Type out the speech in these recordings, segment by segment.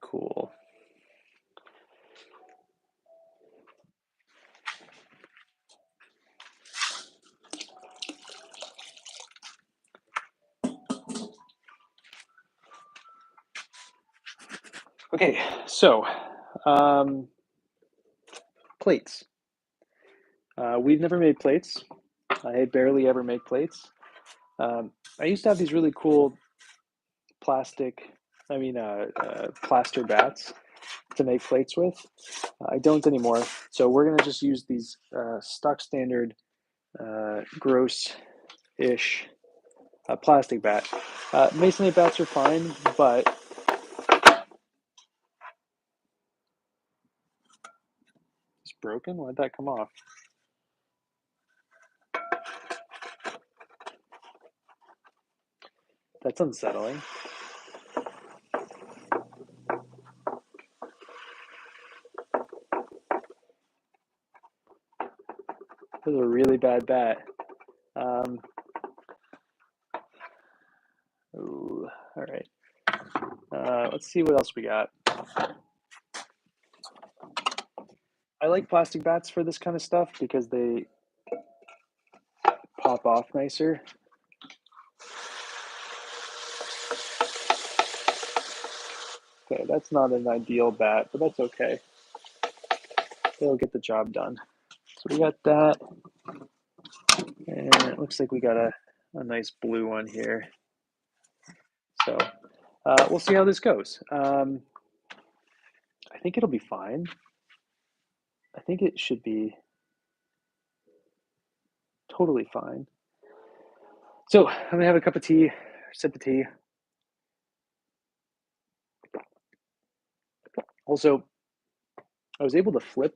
Cool. Okay, so plates. We've never made plates. I barely ever make plates. I used to have these really cool plastic, plaster bats to make plates with. I don't anymore. So we're gonna just use these stock standard, gross-ish plastic bat. Masonite bats are fine, but it's broken. Why'd that come off? That's unsettling. This is a really bad bat. Ooh, all right. Let's see what else we got. I like plastic bats for this kind of stuff because they pop off nicer. Okay, that's not an ideal bat, but that's okay. They'll get the job done. So we got that, and it looks like we got a nice blue one here. So we'll see how this goes. I think it'll be fine. I think it should be totally fine. So I'm gonna have a cup of tea, sip of tea. Also, I was able to flip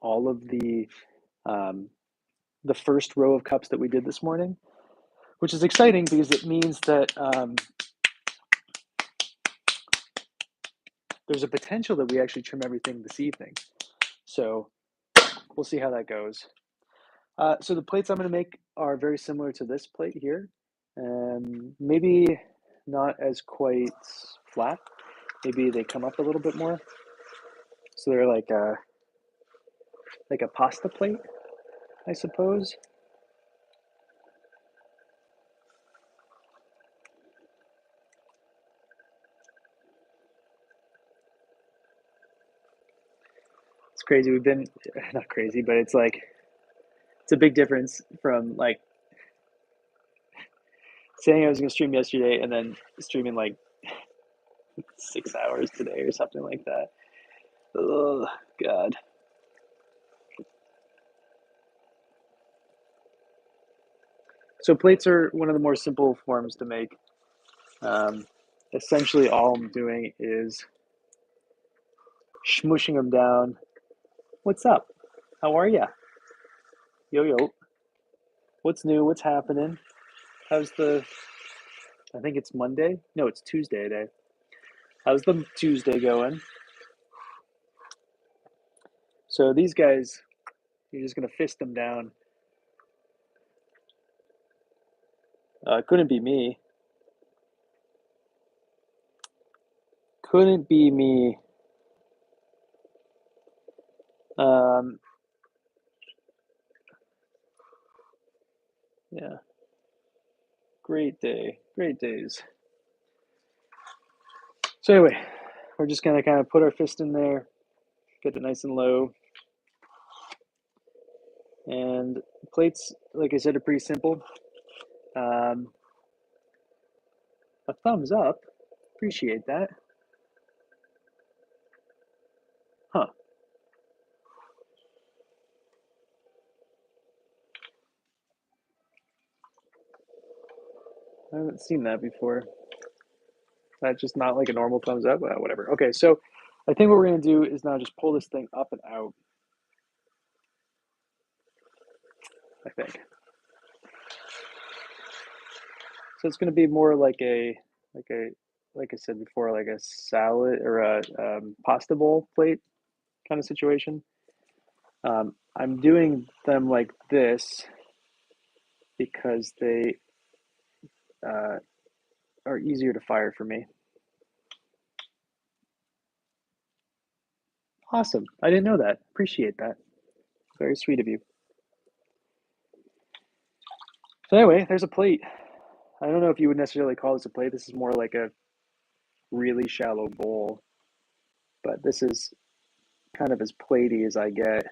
all of the first row of cups that we did this morning, which is exciting because it means that there's a potential that we actually trim everything this evening. So we'll see how that goes. So the plates I'm going to make are very similar to this plate here. Maybe not as quite flat. Maybe they come up a little bit more. So they're like a pasta plate, I suppose. It's crazy. We've been not crazy, but it's like it's a big difference from like saying I was going to stream yesterday and then streaming like 6 hours today or something like that. Oh God. So plates are one of the more simple forms to make. Essentially, all I'm doing is smushing them down. What's up? How are ya? Yo yo. What's new? What's happening? How's the? I think it's Monday. No, it's Tuesday today. How's the Tuesday going? So these guys, you're just gonna fist them down. Couldn't be me. Couldn't be me. Um, yeah. Great day. Great days. So anyway, we're just gonna kind of put our fist in there, get it nice and low. And plates, like I said, are pretty simple. A thumbs up. Appreciate that. Huh. I haven't seen that before. That's just not like a normal thumbs up. Well, whatever. Okay, so I think what we're gonna do is now just pull this thing up and out. I think. So it's gonna be more like like I said before, like a salad or a pasta bowl plate kind of situation. I'm doing them like this because they are easier to fire for me. Awesome. I didn't know that. Appreciate that. Very sweet of you. So anyway, there's a plate. I don't know if you would necessarily call this a plate. This is more like a really shallow bowl, but this is kind of as platey as I get.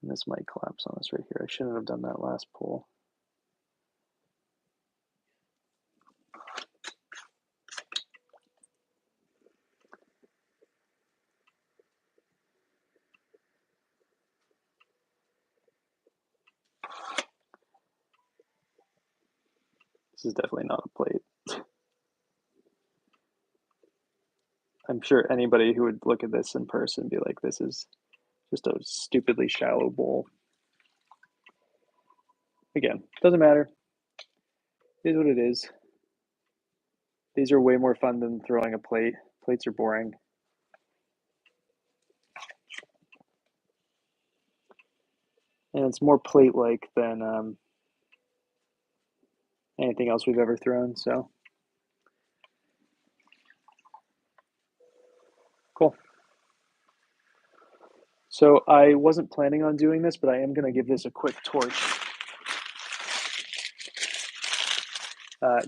And this might collapse on us right here. I shouldn't have done that last pull. This is definitely not a plate. I'm sure anybody who would look at this in person be like, this is just a stupidly shallow bowl. Again, doesn't matter. It is what it is. These are way more fun than throwing a plate. Plates are boring. And it's more plate-like than anything else we've ever thrown, so. Cool. So I wasn't planning on doing this, but I am going to give this a quick torch.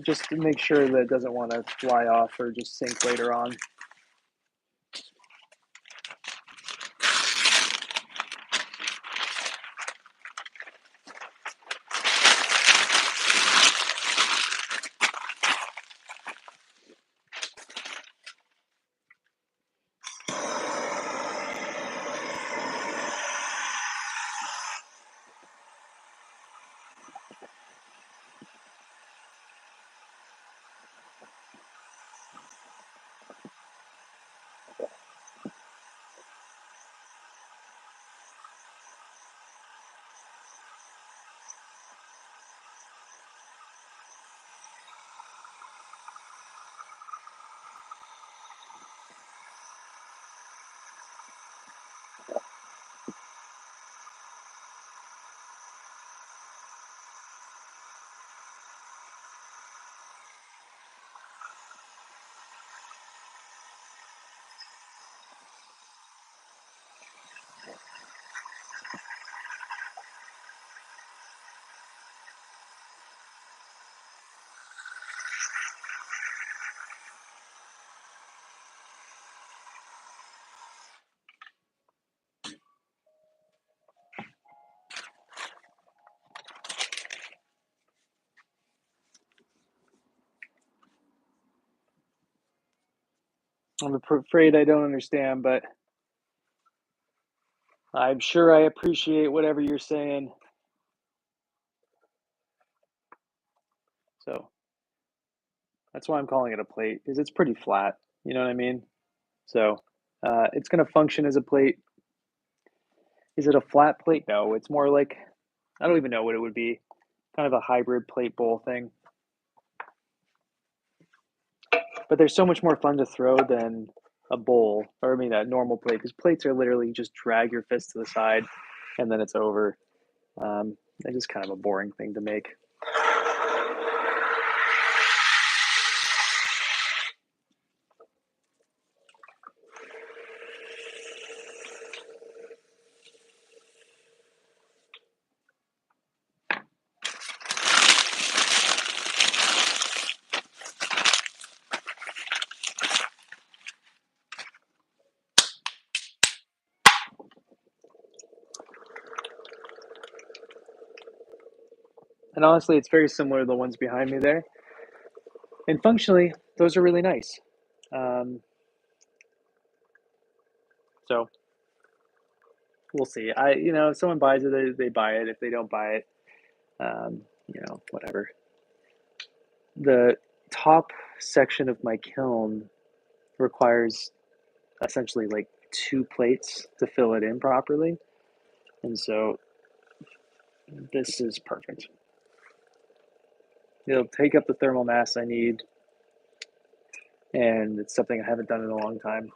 Just to make sure that it doesn't want to fly off or just sink later on. I'm afraid I don't understand, but I'm sure I appreciate whatever you're saying. So that's why I'm calling it a plate, because it's pretty flat. You know what I mean? So it's going to function as a plate. Is it a flat plate? No, it's more like, I don't even know what it would be. Kind of a hybrid plate bowl thing. But they're so much more fun to throw than a bowl, or I mean a normal plate, because plates are literally just drag your fist to the side and then it's over. They're just kind of a boring thing to make. And honestly, it's very similar to the ones behind me there. And functionally, those are really nice. So we'll see. If someone buys it, they buy it. If they don't buy it, whatever. The top section of my kiln requires essentially like 2 plates to fill it in properly. And so this is perfect. It'll take up the thermal mass I need, and it's something I haven't done in a long time.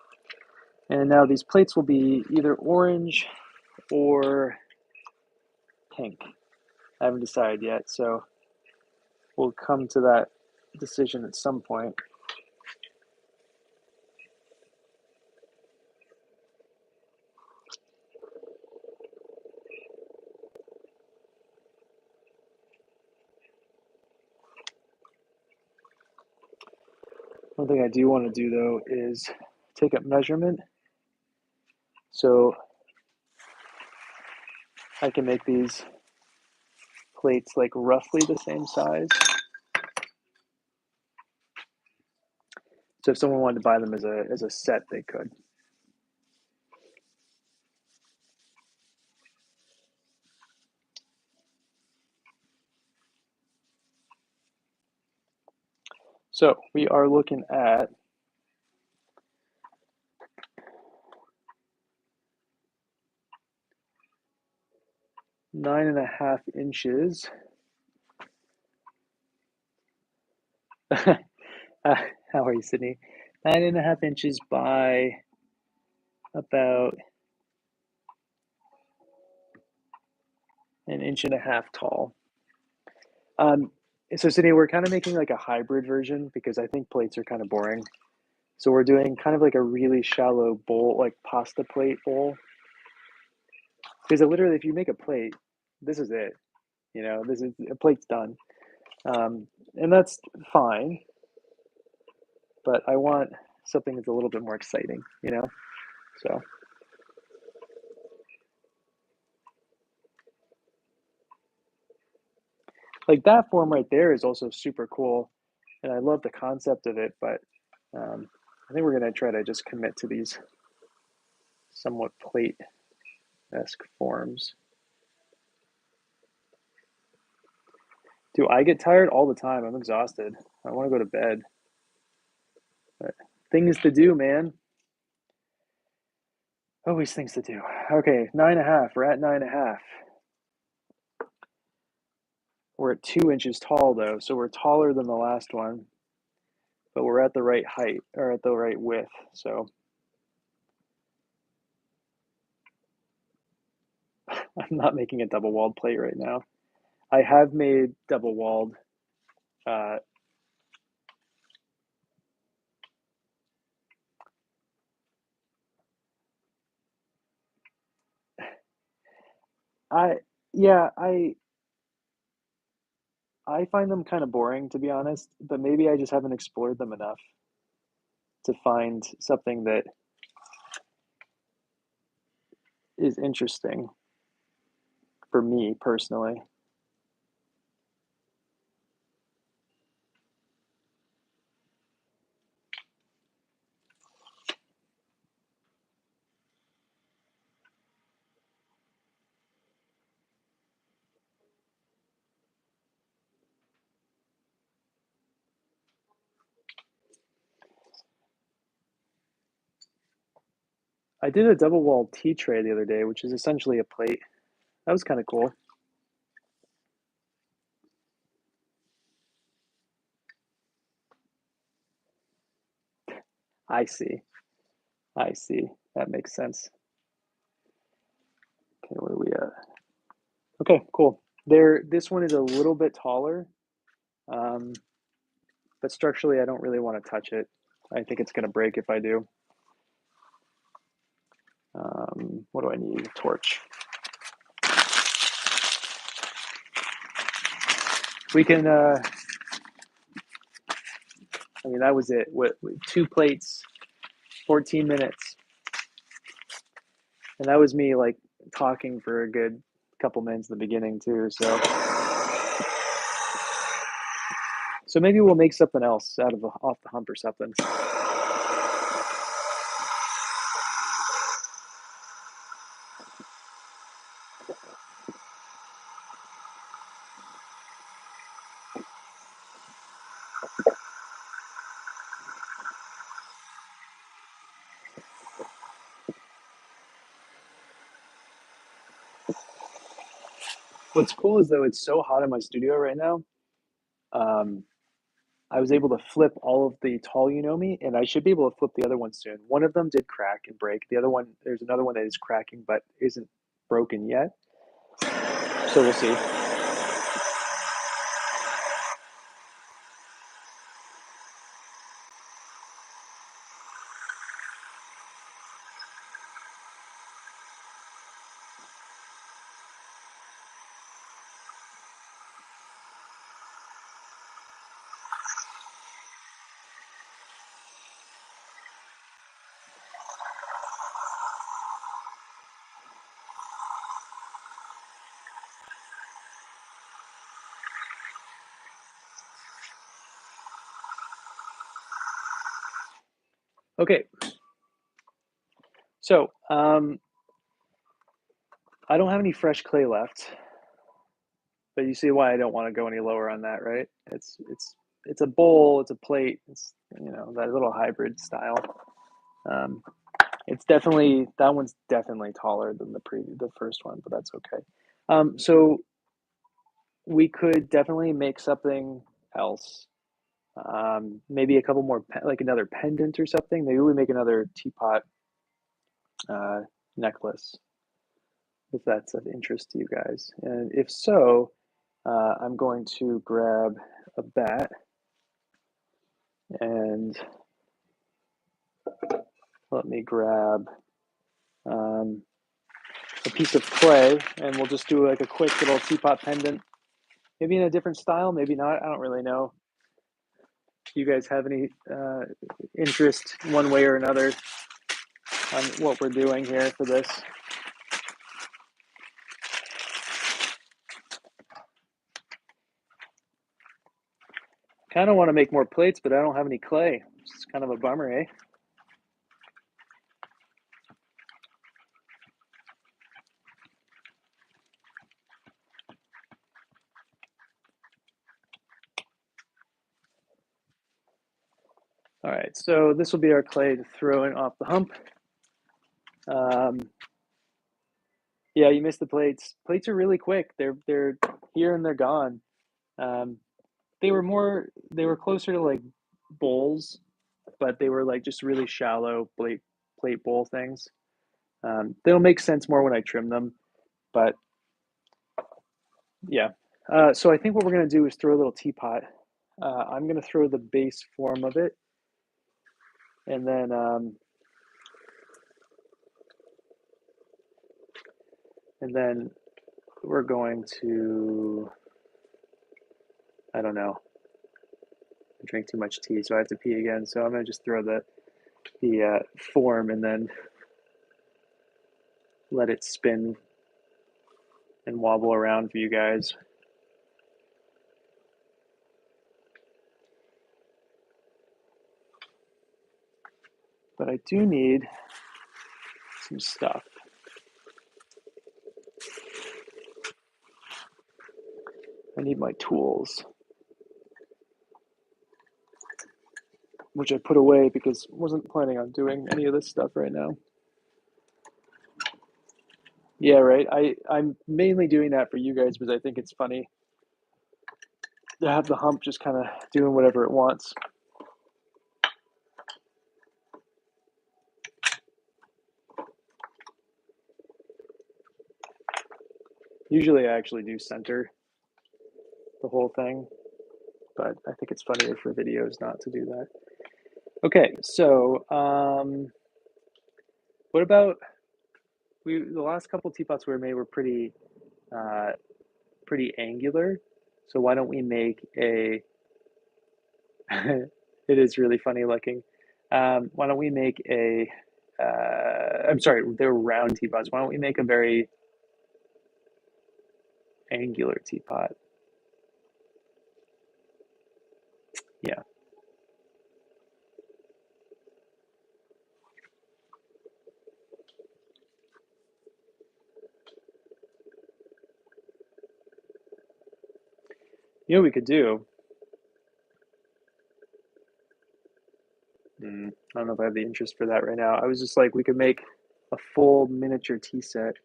And now these plates will be either orange or pink. I haven't decided yet, so we'll come to that decision at some point. One thing I do want to do though is take a measurement so I can make these plates like roughly the same size. So if someone wanted to buy them as a set, they could. So we are looking at 9.5 inches. How are you, Sydney? 9.5 inches by about 1.5 inches tall. So Sydney, we're kind of making like a hybrid version because I think plates are kind of boring. So we're doing kind of like a really shallow bowl, like pasta plate bowl. Because literally, if you make a plate, this is it. You know, this is a plate's done, and that's fine. But I want something that's a little bit more exciting. You know, so. Like that form right there is also super cool, and I love the concept of it. But I think we're gonna try to just commit to these somewhat plate-esque forms. Do I get tired all the time? I'm exhausted. I want to go to bed. But things to do, man. Always things to do. Okay, 9.5. We're at 9.5. We're at 2 inches tall though, so we're taller than the last one, but we're at the right height or at the right width. So I'm not making a double walled plate right now. I have made double walled. Uh, I yeah, I find them kind of boring to be honest, but maybe I just haven't explored them enough to find something that is interesting for me personally. I did a double walled tea tray the other day, which is essentially a plate. That was kind of cool. I see. I see. That makes sense. Okay, where are we at? Okay, cool. This one is a little bit taller, um, but structurally, I don't really want to touch it. I think it's going to break if I do. What do I need? A torch. We can, I mean, that was it. What, 2 plates, 14 minutes. And that was me like talking for a good couple minutes in the beginning too. So maybe we'll make something else out of off the hump or something. What's cool is though it's so hot in my studio right now. Um, I was able to flip all of the tall Unomi, and I should be able to flip the other one soon. One of them did crack and break. The other one, there's another one that is cracking but isn't broken yet. So we'll see. Okay, so I don't have any fresh clay left, but you see why I don't want to go any lower on that, right? It's a bowl, it's a plate, it's that little hybrid style. Um, it's definitely that one's definitely taller than the first one, but that's okay. So we could definitely make something else. Maybe a couple more, like another pendant or something. Maybe we make another teapot uh, necklace if that's of interest to you guys. And if so, I'm going to grab a bat and let me grab um, a piece of clay and we'll just do like a quick little teapot pendant. Maybe in a different style, maybe not. I don't really know. Do you guys have any interest one way or another on what we're doing here for this? Kind of want to make more plates, but I don't have any clay. It's kind of a bummer, eh? All right, so this will be our clay to throw in off the hump. Um, yeah, you missed the plates. Plates are really quick. They're here and they're gone. Um, they were closer to like bowls, but they were like just really shallow plate bowl things. They'll make sense more when I trim them, but yeah. So I think what we're gonna do is throw a little teapot. I'm gonna throw the base form of it, and then we're going to, I don't know. I drank too much tea, so I have to pee again. So I'm gonna just throw the form and then let it spin and wobble around for you guys. But I do need some stuff. I need my tools, which I put away because I wasn't planning on doing any of this stuff right now. Yeah, right. I'm mainly doing that for you guys because I think it's funny to have the hump just kind of doing whatever it wants. Usually I actually do center the whole thing, but I think it's funnier for videos not to do that. Okay, so what about the last couple teapots we made were uh, pretty angular. So why don't we make a it is really funny looking. Why don't we make a I'm sorry, they're round teapots. Why don't we make a very angular teapot? Yeah. You know what we could do? I don't know if I have the interest for that right now. I was just like, we could make a full miniature tea set.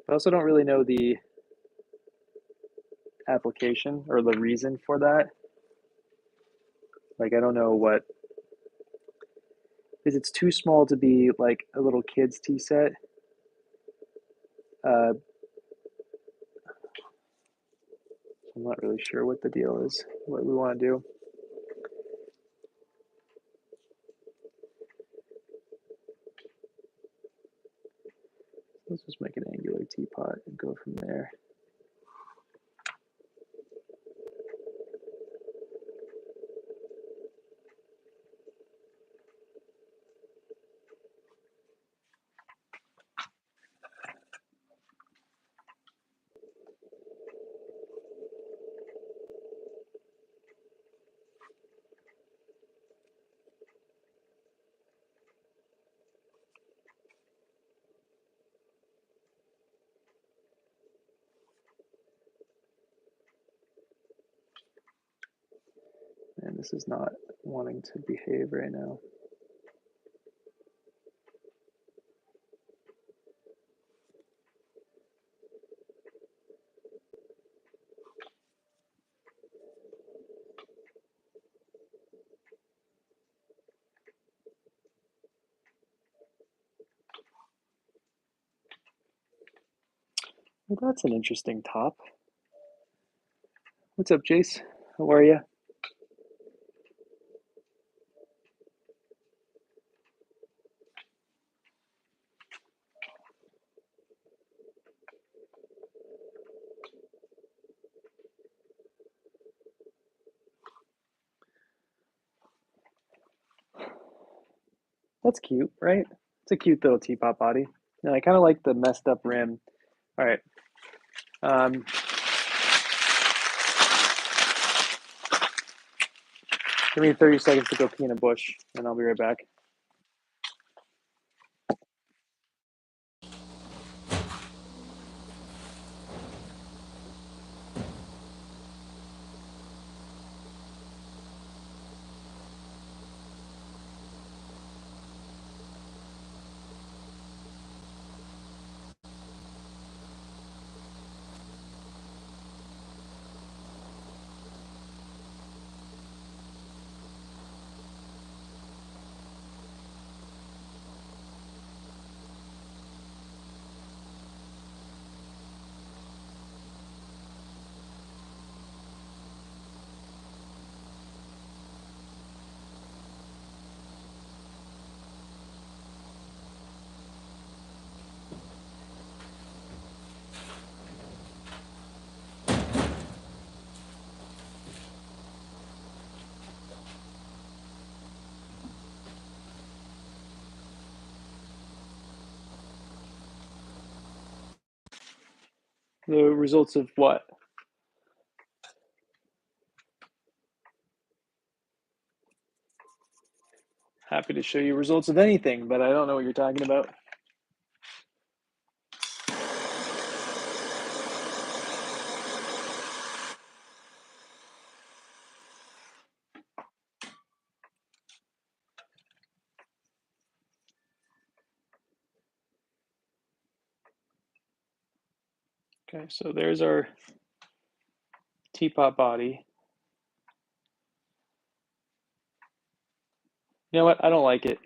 I also don't really know the application or the reason for that. Like, I don't know what, because it's too small to be like a little kid's tea set. I'm not really sure what the deal is, what we want to do. Let's just make an angular teapot and go from there. And this is not wanting to behave right now. Well, that's an interesting top. What's up, Jace? How are you? That's cute, right? It's a cute little teapot body. And I kind of like the messed up rim. All right. Um, Give me 30 seconds to go pee in a bush, and I'll be right back. The results of what? Happy to show you results of anything, but I don't know what you're talking about. Okay, so there's our teapot body. You know what? I don't like it.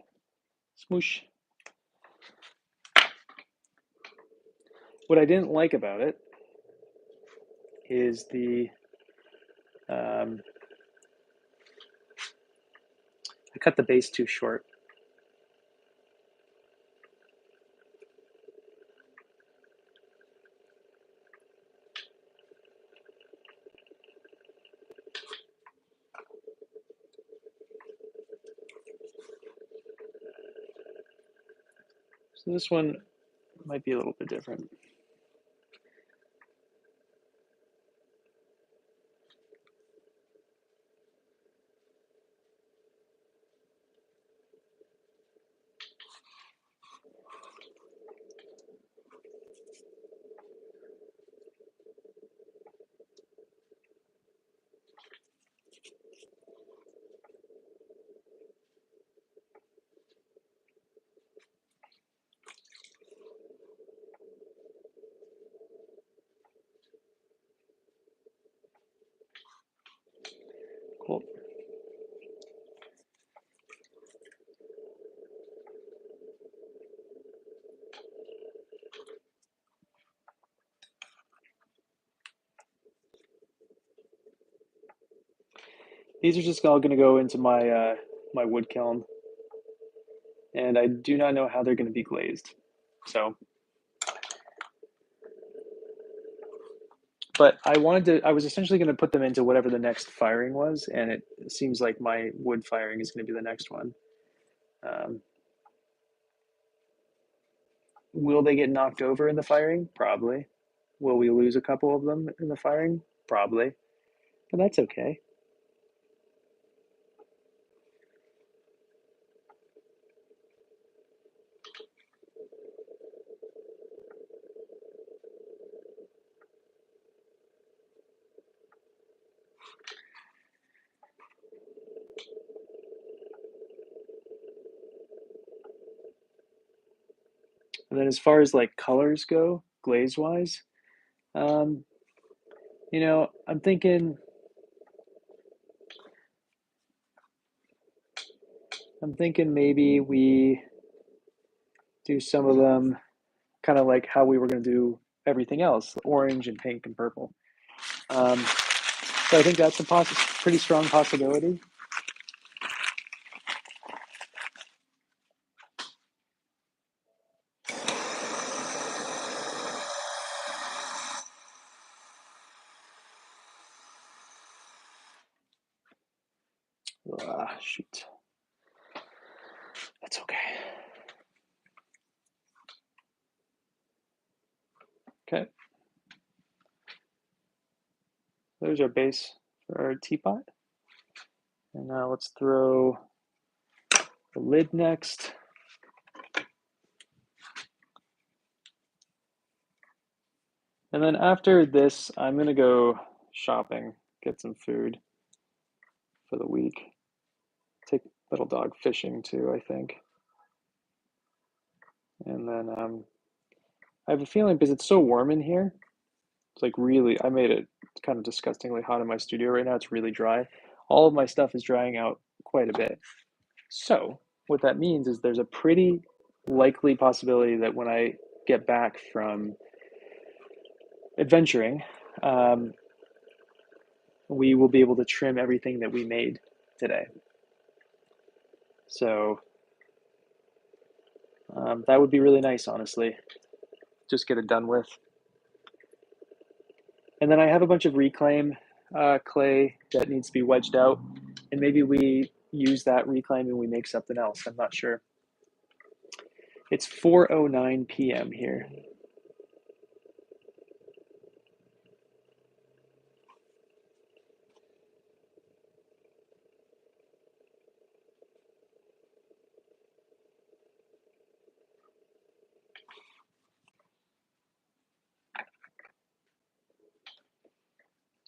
Smoosh. What I didn't like about it is I cut the base too short. So this one might be a little bit different. Cool. These are just all going to go into my my wood kiln, and I do not know how they're going to be glazed. So, but I wanted to. I was essentially going to put them into whatever the next firing was, and it seems like my wood firing is going to be the next one. Will they get knocked over in the firing? Probably. Will we lose a couple of them in the firing? Probably. But that's okay. And then as far as like colors go, glaze wise, um, you know, I'm thinking maybe we do some of them kind of like how we were going to do everything else, orange and pink and purple. So I think that's a pretty strong possibility. Shoot. That's okay. Okay. There's our base for our teapot. And now let's throw the lid next. And then after this, I'm going to go shopping, get some food for the week. Take little dog fishing too, I think. And then I have a feeling because it's so warm in here, it's like really, I made it kind of disgustingly hot in my studio right now. It's really dry. All of my stuff is drying out quite a bit. So what that means is there's a pretty likely possibility that when I get back from adventuring, we will be able to trim everything that we made today. So that would be really nice, honestly. Just get it done with. And then I have a bunch of reclaim clay that needs to be wedged out, and maybe we use that reclaim and we make something else. I'm not sure. It's 4:09 p.m. here.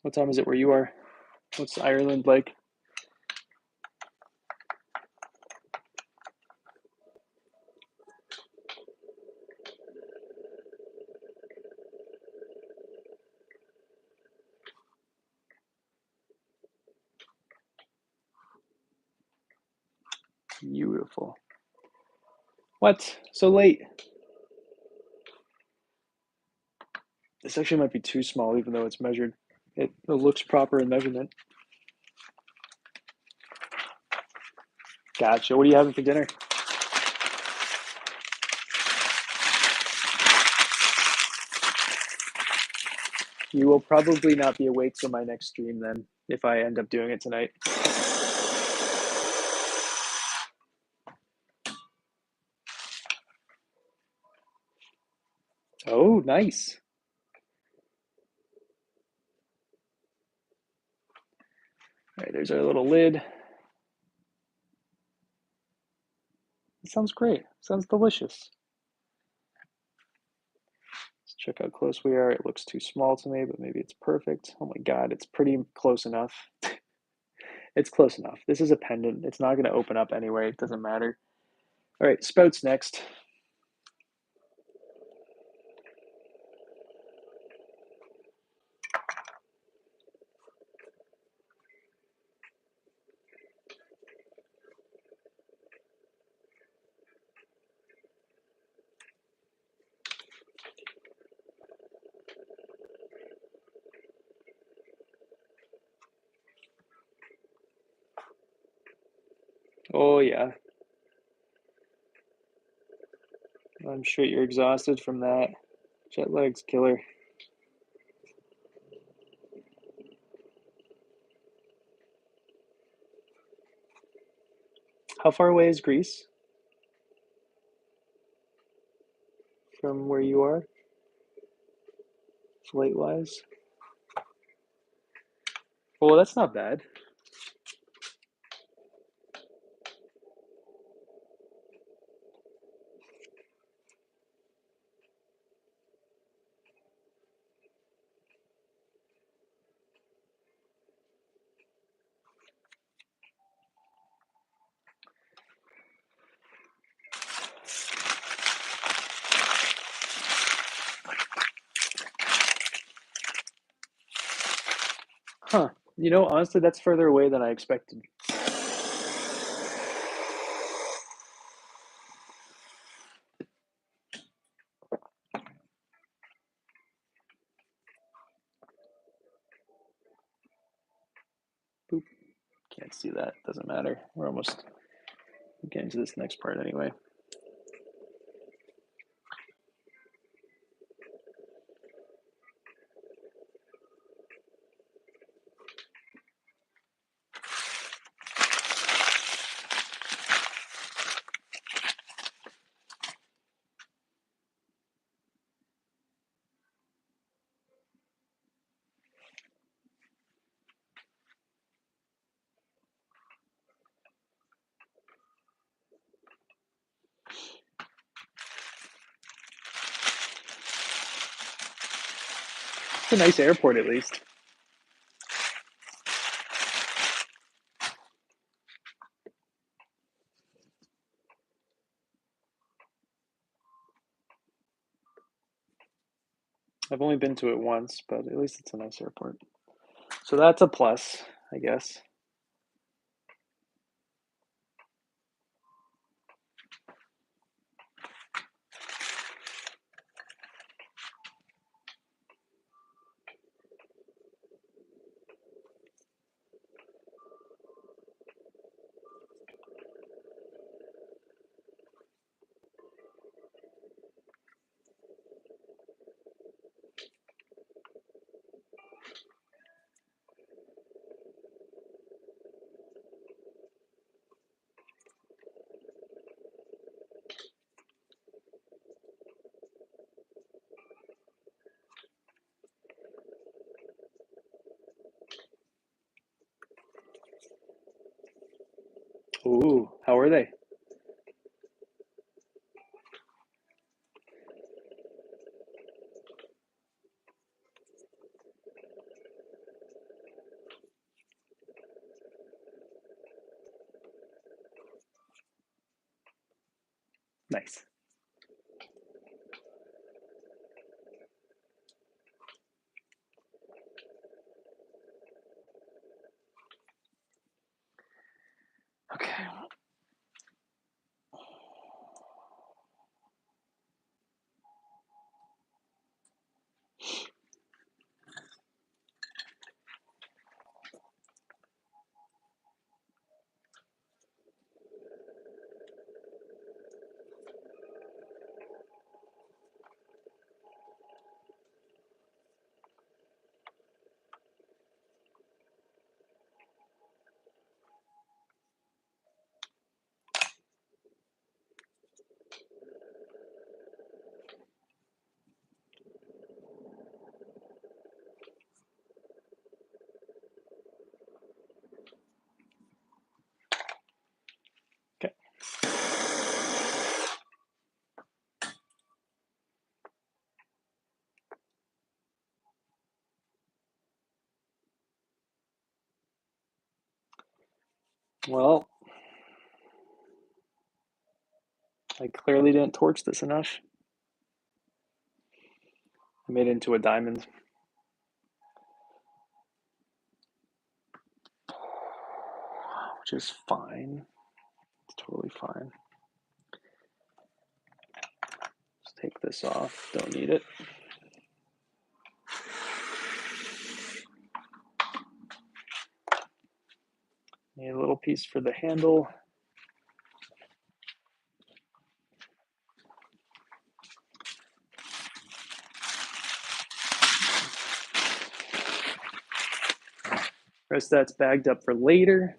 What time is it where you are? What's Ireland like? Beautiful. What? So late? This actually might be too small, even though it's measured. It looks proper in measurement. Gotcha. What are you having for dinner? You will probably not be awake till my next stream then, if I end up doing it tonight. Oh, nice. All right, there's our little lid. It sounds great. Sounds delicious. Let's check how close we are. It looks too small to me, but maybe it's perfect. Oh my God, it's pretty close enough. It's close enough. This is a pendant. It's not going to open up anyway. It doesn't matter. All right, spouts next. Oh yeah. I'm sure you're exhausted from that. Jet lag's killer. How far away is Greece from where you are, flight-wise? Well, that's not bad. You know, honestly, that's further away than I expected. Boop. Can't see that. Doesn't matter. We're almost getting to this next part anyway. It's a nice airport, at least. I've only been to it once, but at least it's a nice airport. So that's a plus, I guess. Ooh, how are they? Nice. Okay. Okay. Well, I clearly didn't torch this enough. I made it into a diamond. Which is fine. It's totally fine. Let's take this off. Don't need it. Need a little piece for the handle. Rest that's bagged up for later.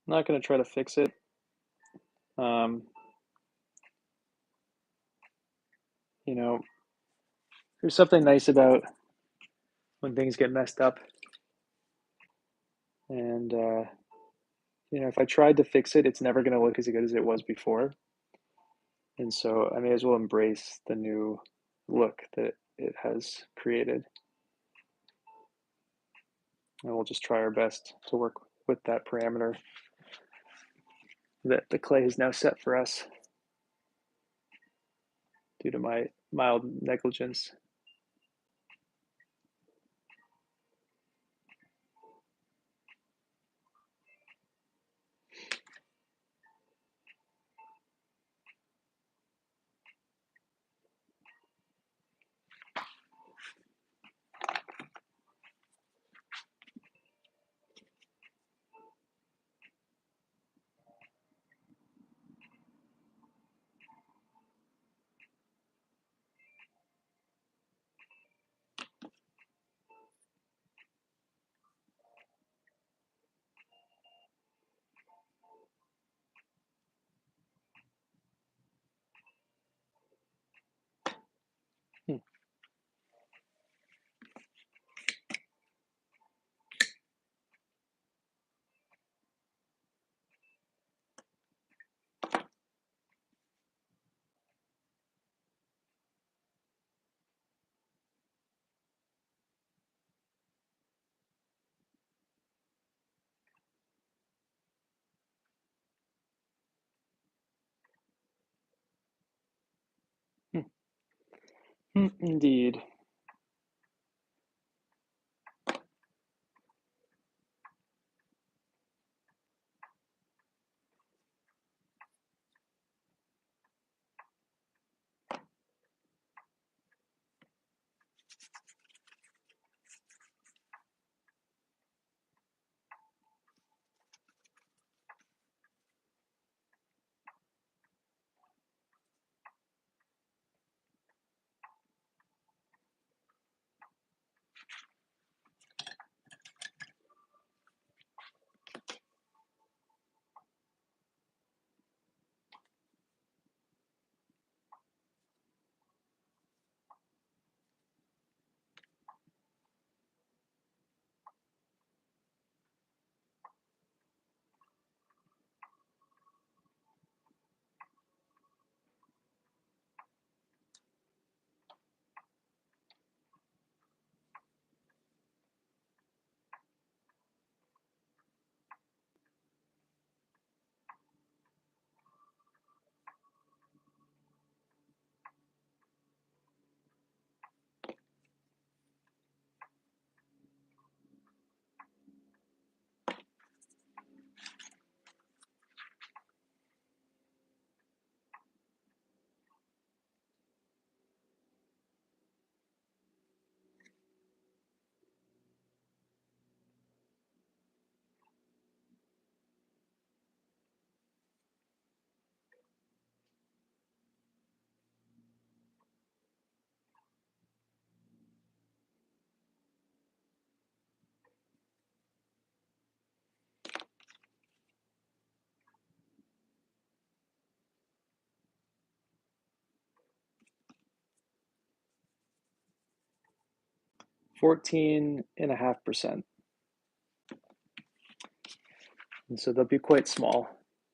I'm not going to try to fix it. You know, there's something nice about when things get messed up. And, if I tried to fix it, it's never going to look as good as it was before. And so I may as well embrace the new look that it has created. And we'll just try our best to work with that parameter that the clay has now set for us due to my mild negligence. Hmm. 'Indeed. 14.5%. And so they'll be quite small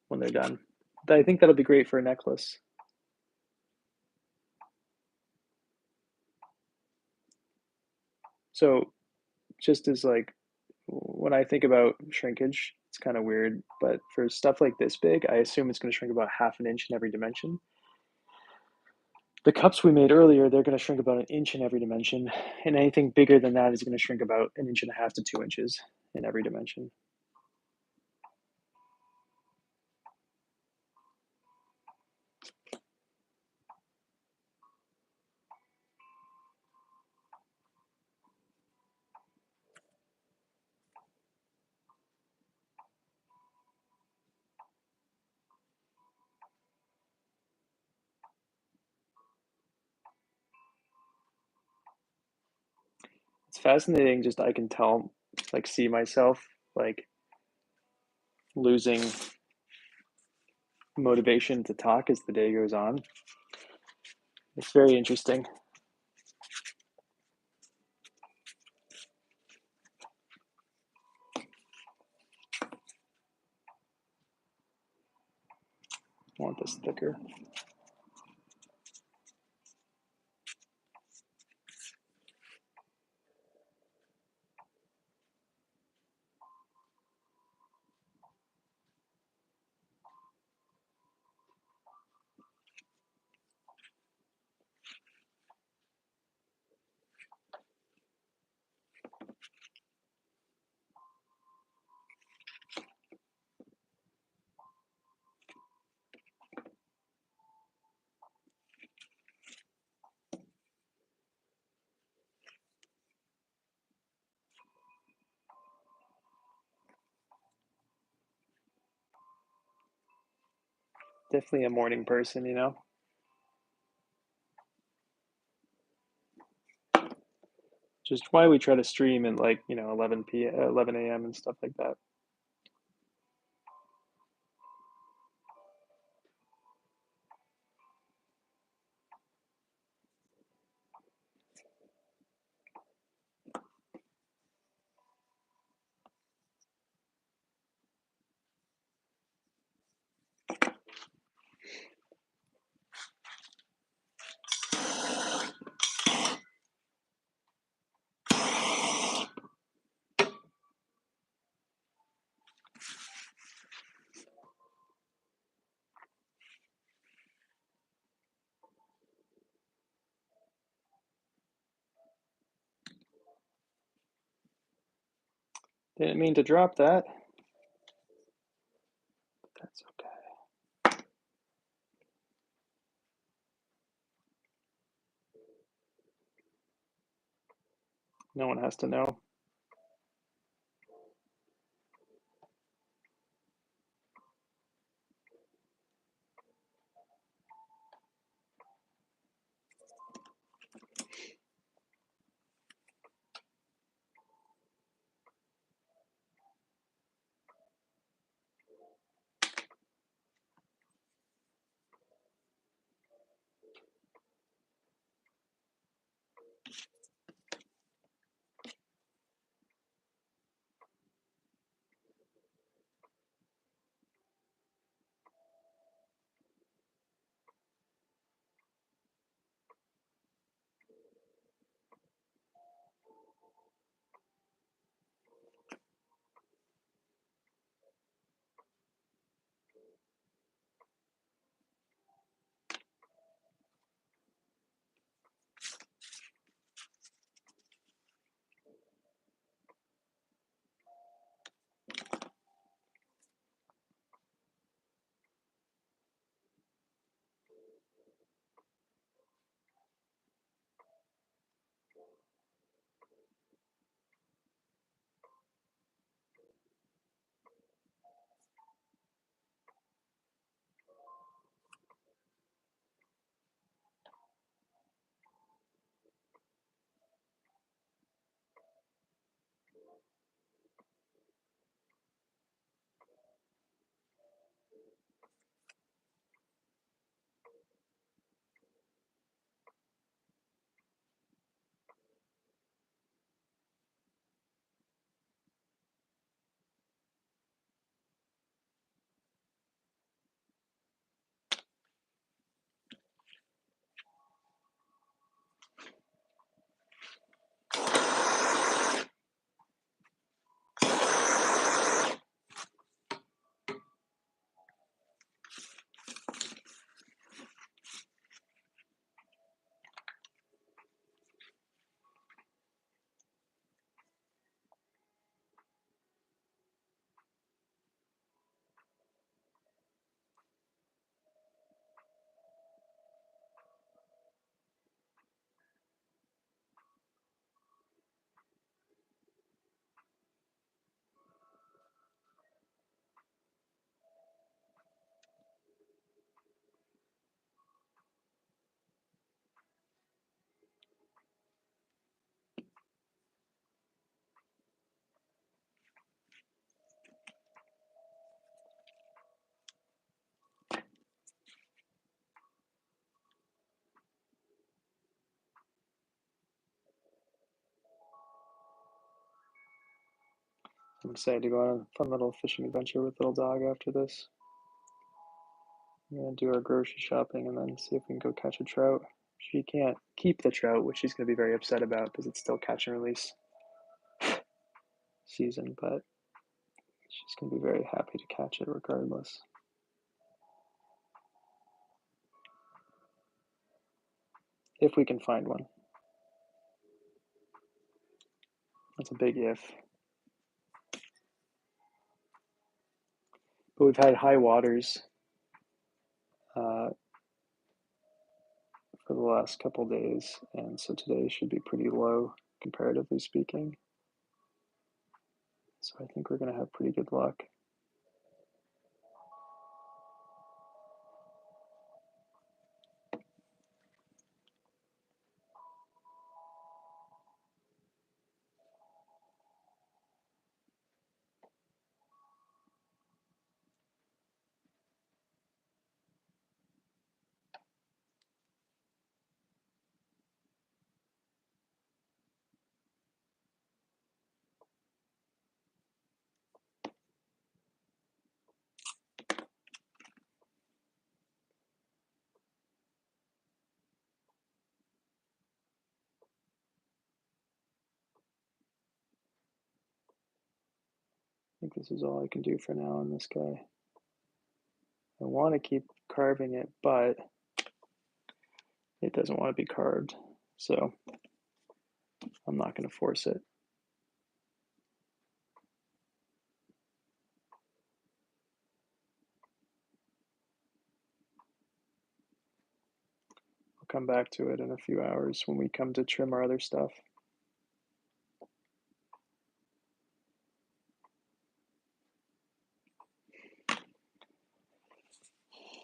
when they're done. I think that'll be great for a necklace. So just as like when I think about shrinkage, it's kind of weird, but for stuff like this big, I assume it's going to shrink about half an inch in every dimension. The cups we made earlier, they're going to shrink about an inch in every dimension, and anything bigger than that is going to shrink about an inch and a half to 2 inches in every dimension. It's fascinating, just I can tell, like, see myself, like, losing motivation to talk as the day goes on. It's very interesting. I want this thicker. Definitely a morning person, you know. Just why we try to stream at like, 11 p 11 a.m. and stuff like that. Didn't mean to drop that. That's okay. No one has to know. I'm excited to go on a fun little fishing adventure with little dog after this. We're gonna do our grocery shopping and then see if we can go catch a trout. She can't keep the trout, which she's gonna be very upset about because it's still catch and release season, but she's gonna be very happy to catch it regardless. If we can find one. That's a big if. But we've had high waters for the last couple days, and so today should be pretty low, comparatively speaking. So I think we're going to have pretty good luck. I think this is all I can do for now on this guy. I want to keep carving it, but it doesn't want to be carved, so I'm not going to force it. I'll come back to it in a few hours when we come to trim our other stuff.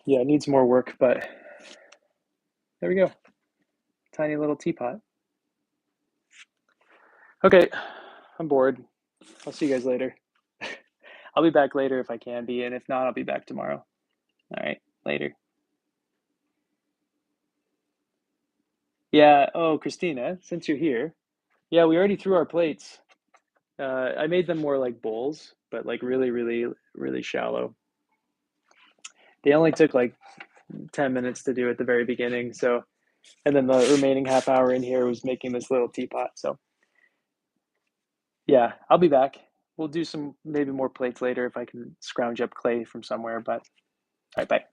Yeah, it needs more work, but there we go. Tiny little teapot. Okay, I'm bored. I'll see you guys later. I'll be back later if I can be, and if not, I'll be back tomorrow. All right, later. Yeah, oh, Christina, since you're here, yeah, we already threw our plates. I made them more like bowls, but like really, really, really shallow. They only took like 10 minutes to do at the very beginning. So, and then the remaining half hour in here was making this little teapot. So, yeah, I'll be back. We'll do some maybe more plates later if I can scrounge up clay from somewhere. But all right, bye.